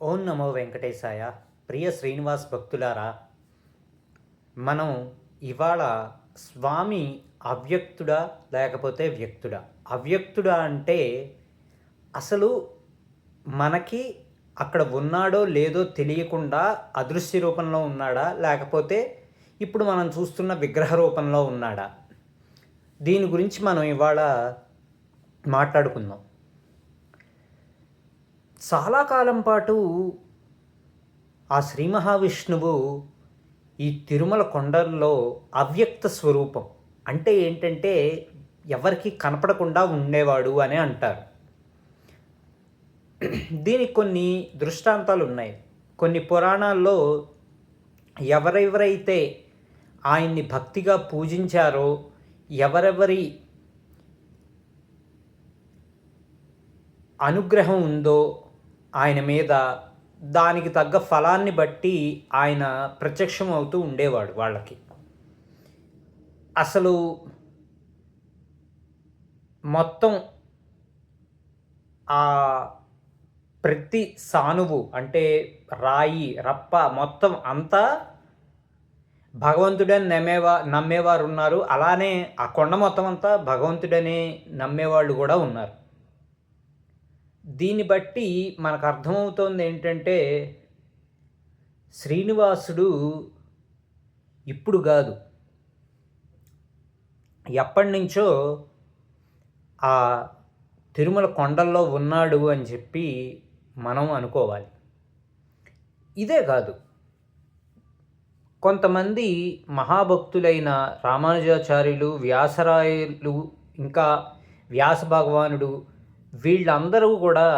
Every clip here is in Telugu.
ఓం నమో వెంకటేశాయ. ప్రియ శ్రీనివాస్ భక్తులారా, మనం ఇవాళ స్వామి అవ్యక్తుడా లేకపోతే వ్యక్తుడా? అవ్యక్తుడా అంటే అసలు మనకి అక్కడ ఉన్నాడో లేదో తెలియకుండా అదృశ్య రూపంలో ఉన్నాడా, లేకపోతే ఇప్పుడు మనం చూస్తున్న విగ్రహ రూపంలో ఉన్నాడా? దీని గురించి మనం ఇవాళ మాట్లాడుకుందాం. చాలా కాలం పాటు ఆ శ్రీ మహావిష్ణువు ఈ తిరుమల కొండల్లో అవ్యక్త స్వరూపం. అంటే ఏంటంటే ఎవరికి కనపడకుండా ఉండేవాడు అని అంటారు. దీనికి కొన్ని దృష్టాంతాలు ఉన్నాయి. కొన్ని పురాణాల్లో ఎవరెవరైతే ఆయన్ని భక్తిగా పూజించారో, ఎవరెవరి అనుగ్రహం ఉందో ఆయన మీద, దానికి తగ్గ ఫలాన్ని బట్టి ఆయన ప్రత్యక్షం అవుతూ ఉండేవాడు వాళ్ళకి. అసలు మొత్తం ఆ ప్రతి సానువు అంటే రాయి రప్ప మొత్తం అంతా భగవంతుడని నమ్మేవారు ఉన్నారు. అలానే ఆ కొండ మొత్తం అంతా భగవంతుడని నమ్మేవాళ్ళు కూడా ఉన్నారు. దీన్ని బట్టి మనకు అర్థమవుతోంది ఏంటంటే శ్రీనివాసుడు ఇప్పుడు కాదు, ఎప్పటి నుంచో ఆ తిరుమల కొండల్లో ఉన్నాడు అని చెప్పి మనం అనుకోవాలి. ఇదే కాదు, కొంతమంది మహాభక్తులైన రామానుజాచార్యులు, వ్యాసరాయలు, ఇంకా వ్యాస భగవానుడు, వీళ్ళందరూ కూడా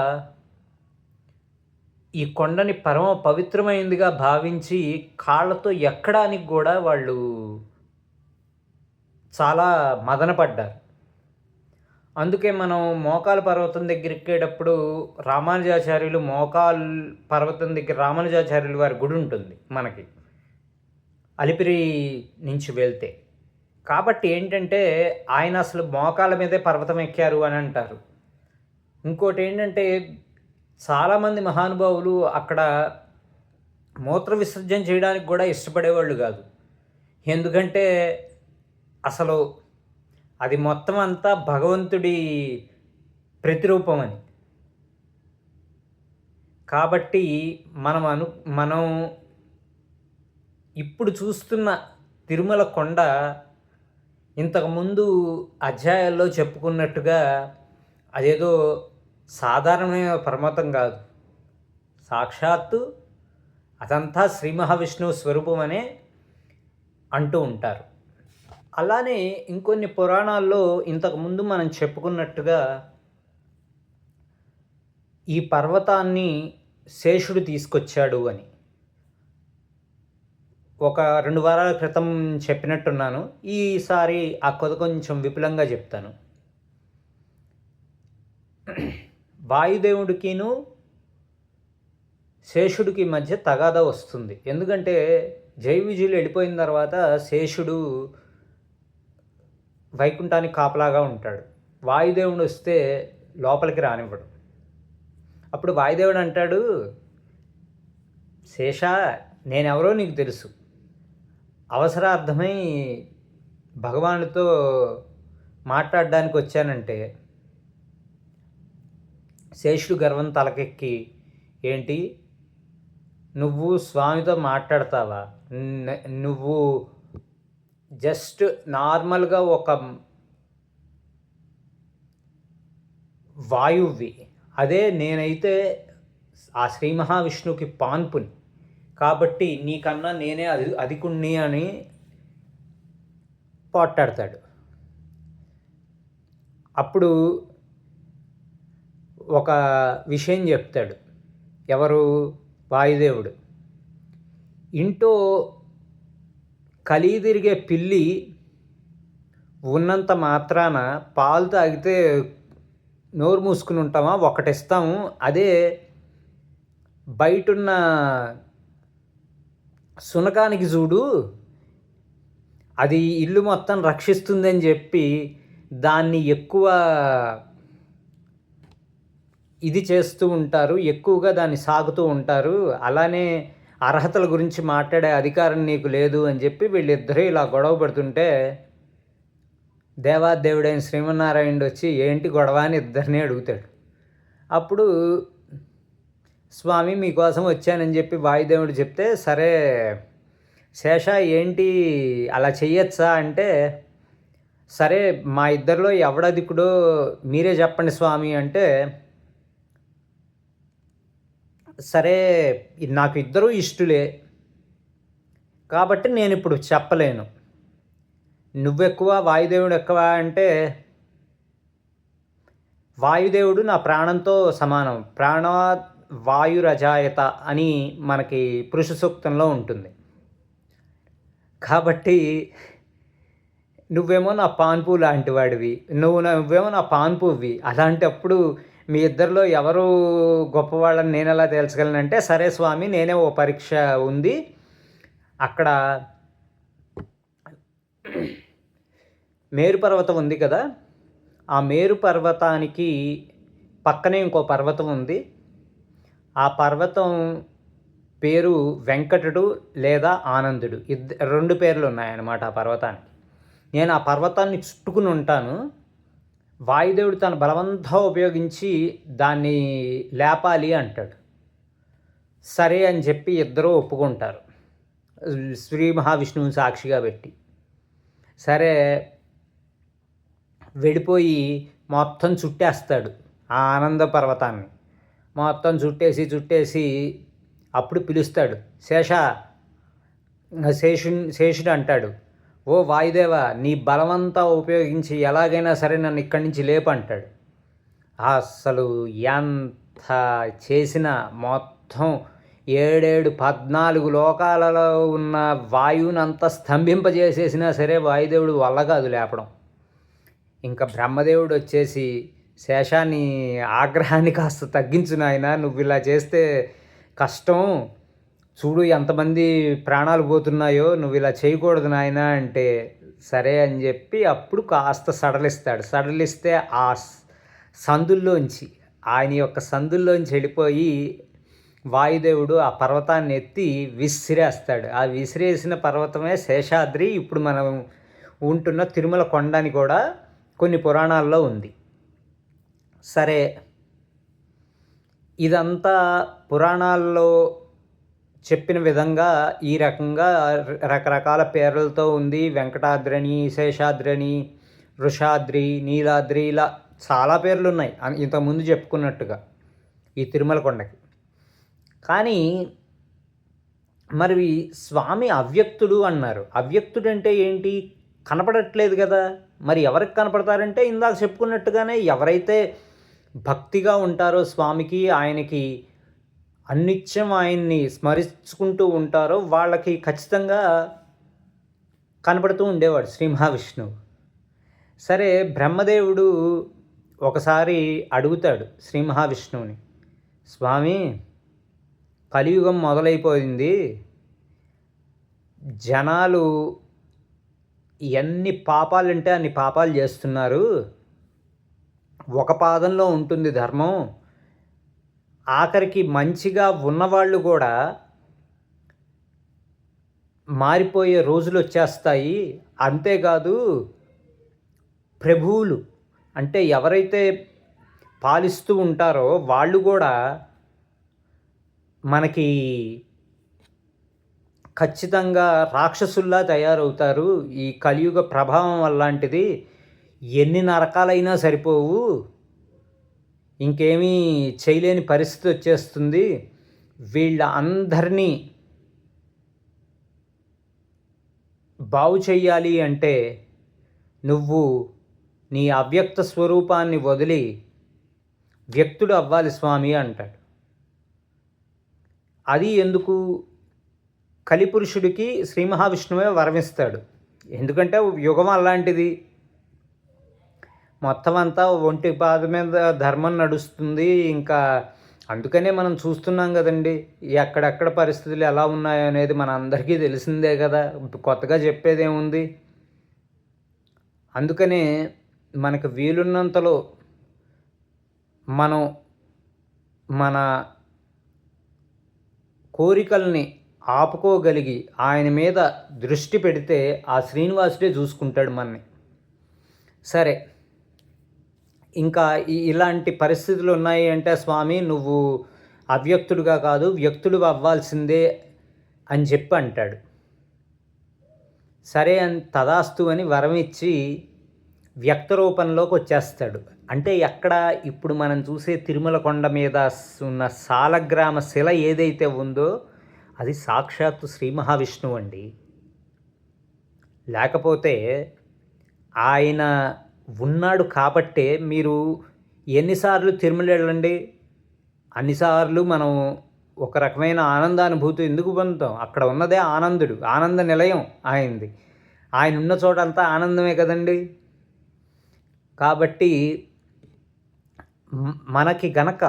ఈ కొండని పరమ పవిత్రమైనదిగా భావించి కాళ్ళతో ఎక్కడానికి కూడా వాళ్ళు చాలా మదనపడ్డారు. అందుకే మనం మోకాల పర్వతం దగ్గర ఎక్కేటప్పుడు రామానుజాచార్యులు మోకాల్ పర్వతం దగ్గర రామానుజాచార్యులు వారి గుడి ఉంటుంది మనకి, అలిపిరి నుంచి వెళ్తే. కాబట్టి ఏంటంటే ఆయన అసలు మోకాల మీదే పర్వతం ఎక్కారు అని అంటారు. ఇంకోటి ఏంటంటే చాలామంది మహానుభావులు అక్కడ మూత్ర విసర్జన చేయడానికి కూడా ఇష్టపడేవాళ్ళు కాదు. ఎందుకంటే అసలు అది మొత్తం అంతా భగవంతుడి ప్రతిరూపం అని. కాబట్టి మనం ఇప్పుడు చూస్తున్న తిరుమల కొండ ఇంతకుముందు అధ్యాయాల్లో చెప్పుకున్నట్టుగా అదేదో సాధారణమైన పరమతం కాదు, సాక్షాత్తు అదంతా శ్రీ మహావిష్ణువు స్వరూపం అనే అంటూ ఉంటారు. అలానే ఇంకొన్ని పురాణాల్లో ఇంతకుముందు మనం చెప్పుకున్నట్టుగా ఈ పర్వతాన్ని శేషుడు తీసుకొచ్చాడు అని ఒక 2 వారాల క్రితం చెప్పినట్టున్నాను. ఈసారి ఆ కథ కొంచెం విపులంగా చెప్తాను. వాయుదేవుడికిను శేషుడికి మధ్య తగాదా వస్తుంది. ఎందుకంటే జై విజయులు వెళ్ళిపోయిన తర్వాత శేషుడు వైకుంఠానికి కాపలాగా ఉంటాడు. వాయుదేవుడు వస్తే లోపలికి రానివ్వడు. అప్పుడు వాయుదేవుడు అంటాడు, శేష, నేనెవరో నీకు తెలుసు, అవసరార్థమై భగవానుడితో మాట్లాడడానికి వచ్చానంటే శేషుడు గర్వం తలకెక్కి, ఏంటి నువ్వు స్వామితో మాట్లాడతావా? నువ్వు జస్ట్ నార్మల్గా ఒక వాయువి, అదే నేనైతే ఆ శ్రీ మహావిష్ణువుకి పాన్పుని, కాబట్టి నీకన్నా నేనే అధికుణ్ణి అని పోట్లాడతాడు. అప్పుడు ఒక విషయం చెప్తాడు. ఎవరు? వాయుదేవుడు. ఇంట్లో కలిగి తిరిగే పిల్లి ఉన్నంత మాత్రాన పాలు తాగితే నోరు మూసుకుని ఉంటామా? ఒకటిస్తాము. అదే బయటున్న శునకానికి చూడు, అది ఇల్లు మొత్తం రక్షిస్తుందని చెప్పి దాన్ని ఇది చేస్తూ ఉంటారు, ఎక్కువగా దాన్ని సాగుతూ ఉంటారు. అలానే అర్హతల గురించి మాట్లాడే అధికారం నీకు లేదు అని చెప్పి వీళ్ళిద్దరూ ఇలా గొడవ పడుతుంటే, దేవాదేవుడైన శ్రీమన్నారాయణుడు వచ్చి ఏంటి గొడవ అని ఇద్దరిని అడుగుతాడు. అప్పుడు స్వామి మీకోసం వచ్చానని చెప్పి వాయుదేవుడు చెప్తే, సరే శేష ఏంటి అలా చెయ్యొచ్చా అంటే, సరే మా ఇద్దరిలో ఎవడధికుడో మీరే చెప్పండి స్వామి అంటే, సరే నాకు ఇద్దరూ ఇష్టులే కాబట్టి నేను ఇప్పుడు చెప్పలేను. నువ్వెక్కువ వాయుదేవుడు ఎక్కువ అంటే, వాయుదేవుడు నా ప్రాణంతో సమానం. ప్రాణాత్ వాయురజాయత అని మనకి పురుష సూక్తంలో ఉంటుంది. కాబట్టి నువ్వేమో నా పాన్పు లాంటి వాడివి, నువ్వేమో నా పాన్పువి. అలాంటప్పుడు మీ ఇద్దరిలో ఎవరు గొప్పవాళ్ళని నేను ఎలా తేల్చగలనంటే, సరే స్వామి నేనే ఓ పరీక్ష ఉంది, అక్కడ మేరు పర్వతం ఉంది కదా, ఆ మేరు పర్వతానికి పక్కనే ఇంకో పర్వతం ఉంది. ఆ పర్వతం పేరు వెంకటుడు లేదా ఆనందుడు, రెండు పేర్లు ఉన్నాయన్నమాట ఆ పర్వతానికి. నేను ఆ పర్వతాన్ని చుట్టుకుని ఉంటాను. వాయుదేవుడు తన బలవంతం ఉపయోగించి దాన్ని లేపాలి అంటాడు. సరే అని చెప్పి ఇద్దరూ ఒప్పుకుంటారు, శ్రీ మహావిష్ణువుని సాక్షిగా పెట్టి. సరే వెళ్ళిపోయి మొత్తం చుట్టేస్తాడు ఆ ఆనంద పర్వతాన్ని. మొత్తం చుట్టేసి అప్పుడు పిలుస్తాడు, శేషుడు అంటాడు, ఓ వాయుదేవ నీ బలమంతా ఉపయోగించి ఎలాగైనా సరే నన్ను ఇక్కడి నుంచి లేపు అంటాడు. అసలు ఎంత చేసిన మొత్తం 14 లోకాలలో ఉన్న వాయువునంతా స్తంభింపజేసేసినా సరే వాయుదేవుడు వల్ల కాదు లేపడం. ఇంకా బ్రహ్మదేవుడు వచ్చేసి, శేషాన్ని ఆగ్రహాన్ని కాస్త తగ్గించు నాయన, నువ్వు ఇలా చేస్తే కష్టం, చూడు ఎంతమంది ప్రాణాలు పోతున్నాయో, నువ్వు ఇలా చేయకూడదు నాయన అంటే, సరే అని చెప్పి అప్పుడు కాస్త సడలిస్తే ఆ సందుల్లోంచి, ఆయన యొక్క సందుల్లోంచి వెళ్ళిపోయి వాయుదేవుడు ఆ పర్వతాన్ని ఎత్తి విసిరేస్తాడు. ఆ విసిరేసిన పర్వతమే శేషాద్రి. ఇప్పుడు మనం ఉంటున్న తిరుమల కొండని కూడా కొన్ని పురాణాల్లో ఉంది. సరే ఇదంతా పురాణాల్లో చెప్పిన విధంగా ఈ రకంగా రకరకాల పేర్లతో ఉంది. వెంకటాద్రని, శేషాద్రని, వృషాద్రి, నీలాద్రి, ఇలా చాలా పేర్లు ఉన్నాయి ఇంతకుముందు చెప్పుకున్నట్టుగా ఈ తిరుమల కొండకి. కానీ మరి స్వామి అవ్యక్తుడు అన్నారు. అవ్యక్తుడు అంటే ఏంటి? కనపడట్లేదు కదా. మరి ఎవరికి కనపడతారంటే ఇందాక చెప్పుకున్నట్టుగానే ఎవరైతే భక్తిగా ఉంటారో స్వామికి, ఆయనకి అన్నిత్యం ఆయన్ని స్మరించుకుంటూ ఉంటారో వాళ్ళకి ఖచ్చితంగా కనపడుతూ ఉండేవాడు శ్రీ మహావిష్ణువు. సరే బ్రహ్మదేవుడు ఒకసారి అడుగుతాడు శ్రీ మహావిష్ణువుని, స్వామి కలియుగం మొదలైపోయింది, జనాలు ఎన్ని పాపాలంటే అన్ని పాపాలు చేస్తున్నారు, ఒక పాదంలో ఉంటుంది ధర్మం, ఆఖరికి మంచిగా ఉన్నవాళ్ళు కూడా మారిపోయే రోజులు వచ్చేస్తాయి. అంతేకాదు ప్రభువులు అంటే ఎవరైతే పాలిస్తూ ఉంటారో వాళ్ళు కూడా మనకి ఖచ్చితంగా రాక్షసుల్లా తయారవుతారు. ఈ కలియుగ ప్రభావం అలాంటిది, ఎన్ని నరకాలైనా సరిపోవు, ఇంకేమీ చేయలేని పరిస్థితి వచ్చేస్తుంది. వీళ్ళ అందరినీ బాగు చెయ్యాలి అంటే నువ్వు నీ అవ్యక్త స్వరూపాన్ని వదిలి వ్యక్తుడు అవ్వాలి స్వామి అంటాడు. అది ఎందుకు? కలిపురుషుడికి శ్రీ మహావిష్ణువే వరమిస్తాడు. ఎందుకంటే యుగం అలాంటిది, మొత్తం అంతా ఒంటి పాద మీద ధర్మం నడుస్తుంది. ఇంకా అందుకనే మనం చూస్తున్నాం కదండి, ఎక్కడెక్కడ పరిస్థితులు ఎలా ఉన్నాయో అనేది మన అందరికీ తెలిసిందే కదా, కొత్తగా చెప్పేదేముంది. అందుకనే మనకు వీలున్నంతలో మనం మన కోరికల్ని ఆపుకోగలిగి ఆయన మీద దృష్టి పెడితే ఆ శ్రీనివాసుడే చూసుకుంటాడు మనని. సరే, ఇంకా ఇలాంటి పరిస్థితులు ఉన్నాయి అంటే, స్వామి నువ్వు అవ్యక్తుడుగా కాదు వ్యక్తుడు అవ్వాల్సిందే అని చెప్పి అంటాడు. సరే అని తదాస్తు అని వరం ఇచ్చి వ్యక్త రూపంలోకి వచ్చేస్తాడు. అంటే ఎక్కడ ఇప్పుడు మనం చూసే తిరుమల కొండ మీద ఉన్న సాలగ్రామ శిల ఏదైతే ఉందో అది సాక్షాత్తు శ్రీ మహావిష్ణువు అండి. లేకపోతే ఆయన ఉన్నాడు కాబట్టే మీరు ఎన్నిసార్లు తిరుమల వెళ్ళండి, అన్నిసార్లు మనం ఒక రకమైన ఆనందానుభూతి ఎందుకు పొందుతాం. అక్కడ ఉన్నదే ఆనందుడు, ఆనంద నిలయం ఆయనది. ఆయన ఉన్న చోటంతా ఆనందమే కదండి. కాబట్టి మనకి గనక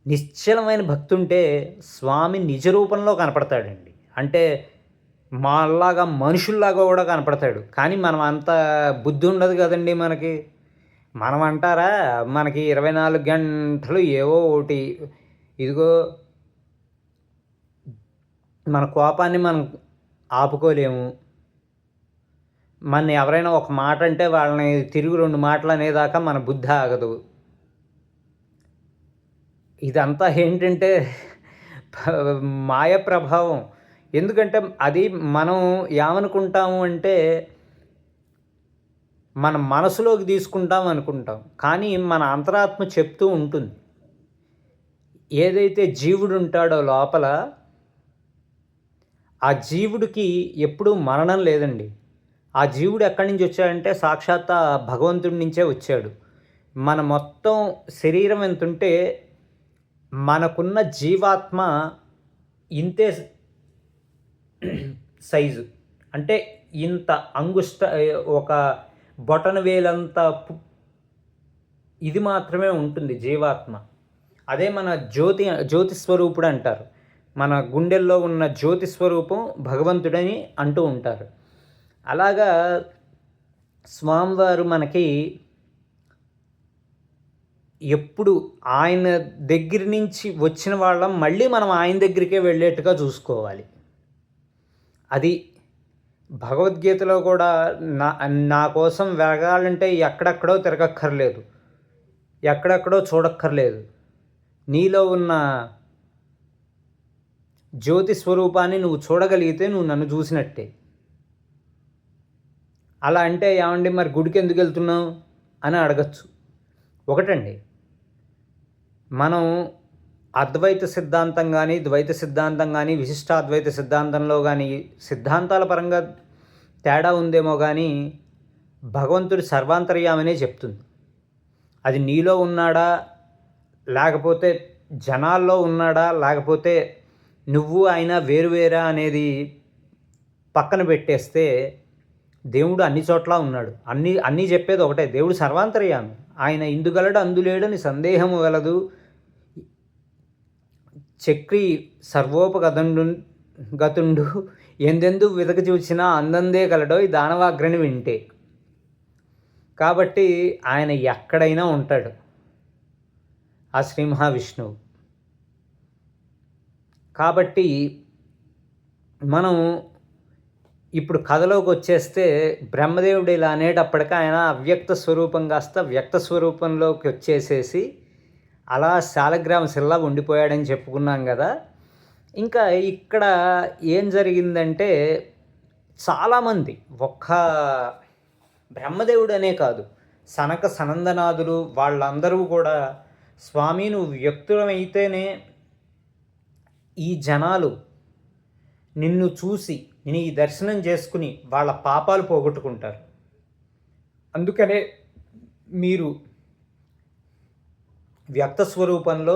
నిశ్చలమైన భక్తి ఉంటే స్వామి నిజ రూపంలో కనపడతాడండి. అంటే మాలాగా మనుషుల్లాగా కూడా కనపడతాడు. కానీ మనం అంత బుద్ధి ఉండదు కదండి మనకి. మనం అంటారా, మనకి 24 గంటలు ఏవో ఒకటి, ఇదిగో మన కోపాన్ని మనం ఆపుకోలేము. మన ఎవరైనా ఒక మాట అంటే వాళ్ళని తిరిగి 2 మాటలు అనేదాకా మన బుద్ధి ఆగదు. ఇదంతా ఏంటంటే మాయ ప్రభావం. ఎందుకంటే అది మనం ఏమనుకుంటాము అంటే మన మనసులోకి తీసుకుంటాం అనుకుంటాం. కానీ మన అంతరాత్మ చెప్తూ ఉంటుంది. ఏదైతే జీవుడు ఉంటాడో లోపల, ఆ జీవుడికి ఎప్పుడూ మరణం లేదండి. ఆ జీవుడు ఎక్కడి నుంచి వచ్చాడంటే సాక్షాత్ భగవంతుడి నుంచే వచ్చాడు. మన మొత్తం శరీరం ఎంతుంటే మనకున్న జీవాత్మ ఇంతే సైజు. అంటే ఇంత అంగుష్ట, ఒక బొటన వేలంత ఇది మాత్రమే ఉంటుంది జీవాత్మ. అదే మన జ్యోతి స్వరూపుడు అంటారు. మన గుండెల్లో ఉన్న జ్యోతి స్వరూపం భగవంతుడని అంటూ ఉంటారు. అలాగా స్వామివారు మనకి ఎప్పుడు ఆయన దగ్గర నుంచి వచ్చిన వాళ్ళం మళ్ళీ మనం ఆయన దగ్గరికే వెళ్ళేట్టుగా చూసుకోవాలి. అది భగవద్గీతలో కూడా నా కోసం వెలగాలంటే ఎక్కడెక్కడో తిరగక్కర్లేదు, ఎక్కడెక్కడో చూడక్కర్లేదు, నీలో ఉన్న జ్యోతి స్వరూపాన్ని నువ్వు చూడగలిగితే నువ్వు నన్ను చూసినట్టే. అలా అంటే ఏమండి మరి గుడికి ఎందుకు వెళ్తున్నావు అని అడగచ్చు. ఒకటండి, మనం అద్వైత సిద్ధాంతం కానీ, ద్వైత సిద్ధాంతం కానీ, విశిష్టాద్వైత సిద్ధాంతంలో కానీ సిద్ధాంతాల పరంగా తేడా ఉందేమో కానీ భగవంతుడు సర్వాంతర్యామనే చెప్తుంది. అది నీలో ఉన్నాడా, లేకపోతే జనాల్లో ఉన్నాడా, లేకపోతే నువ్వు ఆయన వేరువేరా అనేది పక్కన పెట్టేస్తే దేవుడు అన్ని చోట్ల ఉన్నాడు. అన్నీ చెప్పేది ఒకటే, దేవుడు సర్వాంతర్యామి. ఆయన ఇందుగలడు అందులేడని సందేహము వెలదు. చక్రి గతుండు ఎందెందు వెతక చూసినా అందందే కలడో ఈ దానవాగ్రని వింటే. కాబట్టి ఆయన ఎక్కడైనా ఉంటాడు ఆ శ్రీ మహావిష్ణువు. కాబట్టి మనం ఇప్పుడు కథలోకి వచ్చేస్తే బ్రహ్మదేవుడు ఇలా అనేటప్పటికీ ఆయన అవ్యక్త స్వరూపం కాస్త వ్యక్త స్వరూపంలోకి వచ్చేసేసి అలా శాలగ్రామ శిల్లా ఉండిపోయాడని చెప్పుకున్నాం కదా. ఇంకా ఇక్కడ ఏం జరిగిందంటే చాలామంది, ఒక్క బ్రహ్మదేవుడు అనే కాదు, సనక సనందనాథులు వాళ్ళందరూ కూడా స్వామి నువ్వు వ్యక్తులమైతేనే ఈ జనాలు నిన్ను చూసి నేను ఈ దర్శనం చేసుకుని వాళ్ళ పాపాలు పోగొట్టుకుంటారు. అందుకనే మీరు వ్యక్త స్వరూపంలో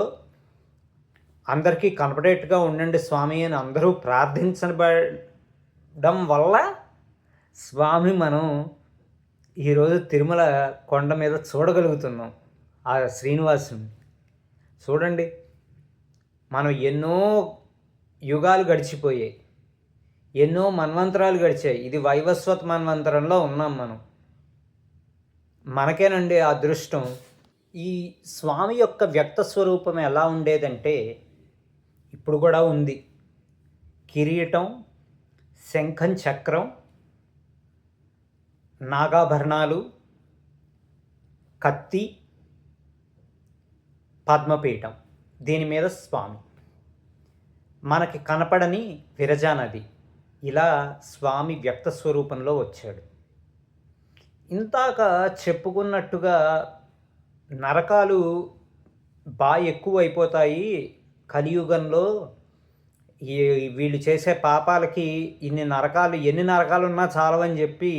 అందరికీ కనపడేట్టుగా ఉండండి స్వామి అని అందరూ ప్రార్థించబడడం వల్ల స్వామి మనం ఈరోజు తిరుమల కొండ మీద చూడగలుగుతున్నాం ఆ శ్రీనివాసుని. చూడండి, మనం ఎన్నో యుగాలు గడిచిపోయాయి, ఎన్నో మన్వంతరాలు గడిచాయి. ఇది వైవస్వత్ మన్వంతరంలో ఉన్నాం మనం. మనకేనండి అదృష్టం ఈ స్వామి యొక్క వ్యక్త స్వరూపం ఎలా ఉండేదంటే ఇప్పుడు కూడా ఉంది. కిరీటం, శంఖం, చక్రం, నాగాభరణాలు, కత్తి, పద్మపీఠం, దీని మీద స్వామి. మనకి కనపడని విరజానది. ఇలా స్వామి వ్యక్త స్వరూపంలో వచ్చాడు. ఇంతాక చెప్పుకున్నట్టుగా నరకాలు బాగా ఎక్కువైపోతాయి కలియుగంలో. వీళ్ళు చేసే పాపాలకి ఎన్ని నరకాలు ఉన్నా చాలవని చెప్పి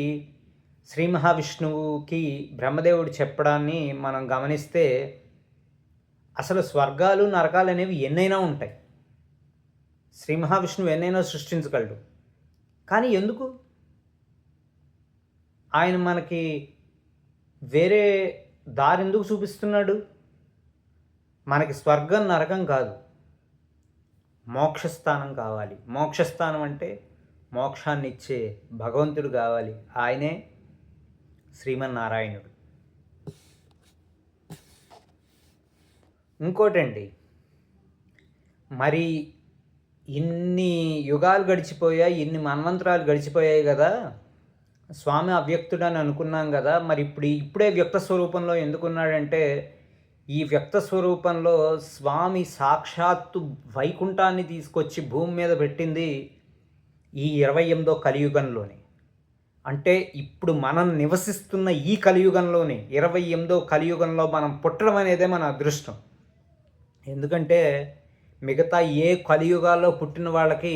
శ్రీ మహావిష్ణువుకి బ్రహ్మదేవుడు చెప్పడాన్ని మనం గమనిస్తే అసలు స్వర్గాలు నరకాలు అనేవి ఎన్నైనా ఉంటాయి. శ్రీ మహావిష్ణువు ఎన్నైనా సృష్టించగలడు. కానీ ఎందుకు ఆయన మనకి వేరే దారి ఎందుకు చూపిస్తున్నాడు? మనకి స్వర్గం నరకం కాదు, మోక్షస్థానం కావాలి. మోక్షస్థానం అంటే మోక్షాన్ని ఇచ్చే భగవంతుడు కావాలి. ఆయనే శ్రీమన్నారాయణుడు. ఇంకోటండి, మరి ఇన్ని యుగాలు గడిచిపోయాయి, ఇన్ని మన్వంతరాలు గడిచిపోయాయి కదా, స్వామి అవ్యక్తుడని అనుకున్నాం కదా, మరి ఇప్పుడే వ్యక్త స్వరూపంలో ఎందుకున్నాడంటే ఈ వ్యక్త స్వరూపంలో స్వామి సాక్షాత్తు వైకుంఠాన్ని తీసుకొచ్చి భూమి మీద పెట్టింది ఈ 28వ కలియుగంలోనే. అంటే ఇప్పుడు మనం నివసిస్తున్న ఈ కలియుగంలోనే 28వ కలియుగంలో మనం పుట్టడం అనేదే మన అదృష్టం. ఎందుకంటే మిగతా ఏ కలియుగాల్లో పుట్టిన వాళ్ళకి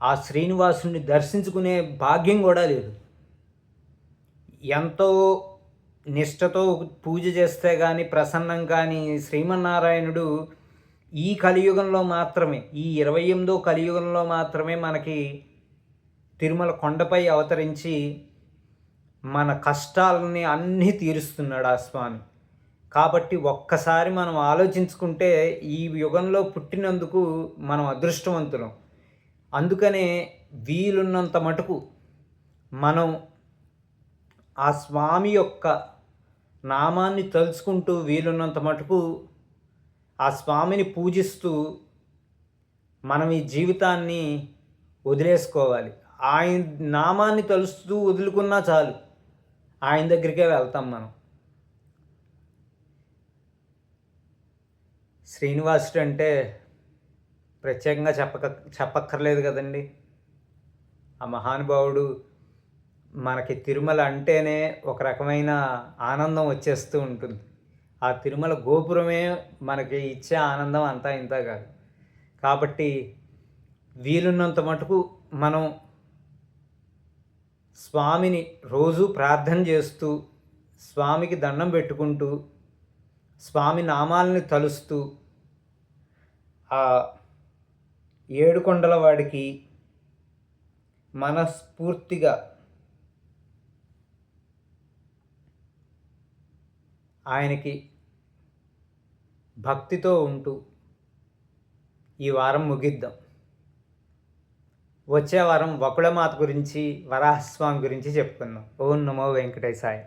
ఆ శ్రీనివాసుని దర్శించుకునే భాగ్యం కూడా లేదు. ఎంతో నిష్టతో పూజ చేస్తే కానీ ప్రసన్నం కానీ శ్రీమన్నారాయణుడు ఈ కలియుగంలో మాత్రమే, ఈ 28వ కలియుగంలో మాత్రమే మనకి తిరుమల కొండపై అవతరించి మన కష్టాలని అన్నీ తీరుస్తున్నాడు ఆ స్వామి. కాబట్టి ఒక్కసారి మనం ఆలోచించుకుంటే ఈ యుగంలో పుట్టినందుకు మనం అదృష్టవంతులం. అందుకనే వీలున్నంత మటుకు మనం ఆ స్వామి యొక్క నామాన్ని తలుచుకుంటూ వీలున్నంత మటుకు ఆ స్వామిని పూజిస్తూ మనం ఈ జీవితాన్ని వదిలేసుకోవాలి. ఆయన నామాన్ని తలుస్తూ వదులుకున్నా చాలు, ఆయన దగ్గరికే వెళ్తాం మనం. శ్రీనివాసుడు అంటే ప్రత్యేకంగా చెప్పక్కర్లేదు కదండి. ఆ మహానుభావుడు మనకి తిరుమల అంటేనే ఒక రకమైన ఆనందం వచ్చేస్తూ ఉంటుంది. ఆ తిరుమల గోపురమే మనకి ఇచ్చే ఆనందం అంతా ఇంత కాదు. కాబట్టి వీలున్నంత మటుకు మనం స్వామిని రోజు ప్రార్థన చేస్తూ, స్వామికి దండం పెట్టుకుంటూ, స్వామి నామాలని తలుస్తూ, ఆ ఏడుకొండల వాడికి మనస్ఫూర్తిగా ఆయనకి భక్తితో ఉంటూ ఈ వారం ముగిద్దాం. వచ్చే వారం వకుళమాత గురించి, వరాహస్వామి గురించి చెప్పుకుందాం. ఓం నమో వెంకటేశాయ.